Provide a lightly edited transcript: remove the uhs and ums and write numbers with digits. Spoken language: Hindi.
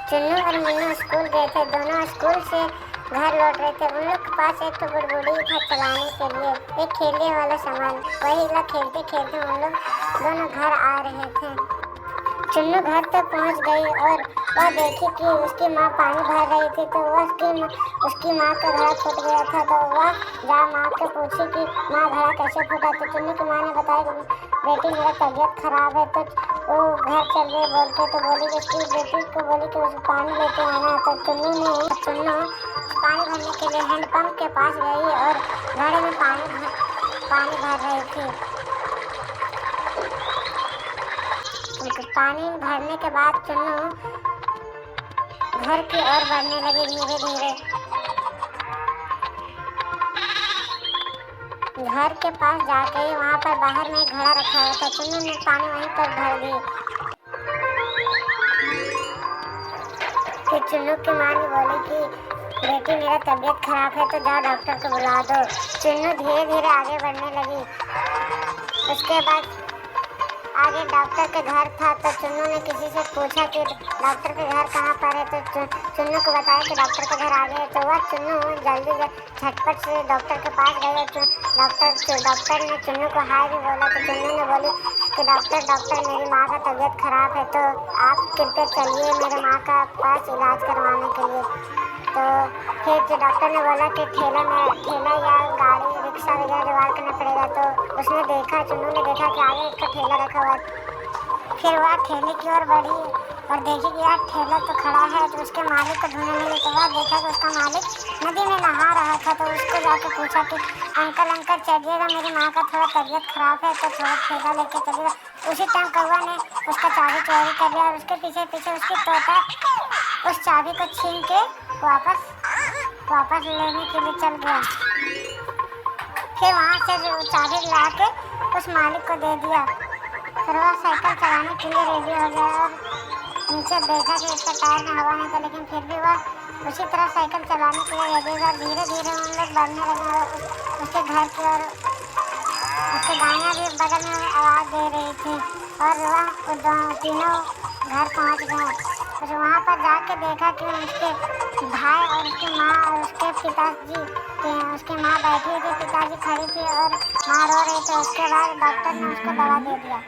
चुन्नू और मुन्नू स्कूल गए थे। दोनों स्कूल से घर लौट रहे थे। उन लोग के पास एक तो गुड़गुड़ी था चलाने के लिए, एक खेलने वाला सामान। वही ला खेलते खेलते उन लोग दोनों घर आ रहे थे। चुन्नू घर तक पहुंच गई और वह देखी कि उसकी माँ पानी भर रही थी, तो वह उसकी माँ का घड़ा फूट गया था। तो वह जा माँ से पूछी कि माँ घड़ा कैसे फूटा। तो चुन्नू की माँ ने बताया कि बेटी मेरा तबीयत खराब है। तो वो घर चल गए बोल के। तो बोली कि उसकी बेटी को बोली कि उसे पानी लेके आना। तो चुन्नू पानी भरने के लिए हैंडपंप के पास गई और घड़े में पानी भर रही थी। पानी भरने के बाद चुन्नू घर की ओर बढ़ने लगी धीरे धीरे। घर के पास जाके वहां पर बाहर में घड़ा रखा हुआ था। चुन्नू ने पानी वहीं पर भर दी। फिर चुन्नू की माँ ने बोली कि बेटी मेरा तबीयत खराब है, तो जाओ डॉक्टर को बुला दो। चुन्नू धीरे धीरे आगे बढ़ने लगी। उसके बाद आगे डॉक्टर के घर था। तो चुन्नू ने किसी से पूछा कि डॉक्टर के घर कहाँ पर है। तो चुन्नू को बताया कि डॉक्टर के घर आगे है। तो वह चुन्नू जल्दी झटपट से डॉक्टर के पास गई और डॉक्टर ने चुन्नू को हाय भी बोला। तो चुन्नू ने बोली कि डॉक्टर मेरी माँ का तबीयत खराब है, तो आप कृपया चलिए मेरे माँ का पास इलाज करवाने के लिए। तो फिर डॉक्टर ने बोला कि ठेला या गाड़ी रिक्शा वगैरह जुगाड़ करना पड़ेगा। तो उसने देखा, चुन्नू ने देखा कि आगे एक ठेला रखा हुआ है। फिर वह ठेले की ओर बढ़ी और देखी कि यार ठेला तो खड़ा है। तो उसके मालिक को ढूंढने लगी। तो वह देखा कि उसका मालिक नदी में नहा रहा था। तो उसको जाके पूछा कि अंकल चलिएगा, मेरी माँ का थोड़ा तबीयत खराब है, तो थोड़ा ठेला लेके चलिएगा। उसी टाइम कौवा ने उसका चाबी चोरी कर लिया और उसके पीछे पीछे उसकी तोता उस चाबी को छीन के वापस लेने के लिए चल गया। फिर वहाँ से चाबी ला के उस मालिक को दे दिया। फिर वह साइकिल चलाने के लिए रेडी हो गया और नीचे देखा कि उसका टायर में हवा नहीं था, लेकिन फिर भी वह उसी तरह साइकिल चलाने के लिए रेडी था। धीरे धीरे उन लोग बढ़ने लगे और उसके घर की ओर उसके गायें भी बगल में आवाज़ दे रही थी और वह तीनों घर पहुँच गए। फिर वहाँ पर जाके देखा कि उसके भाई और उसकी माँ और उसके पिताजी उसकी माँ बैठी थी, पिताजी खड़ी थी और माँ रो रही थी। उसके बाद डॉक्टर ने उसको दवा दे दिया।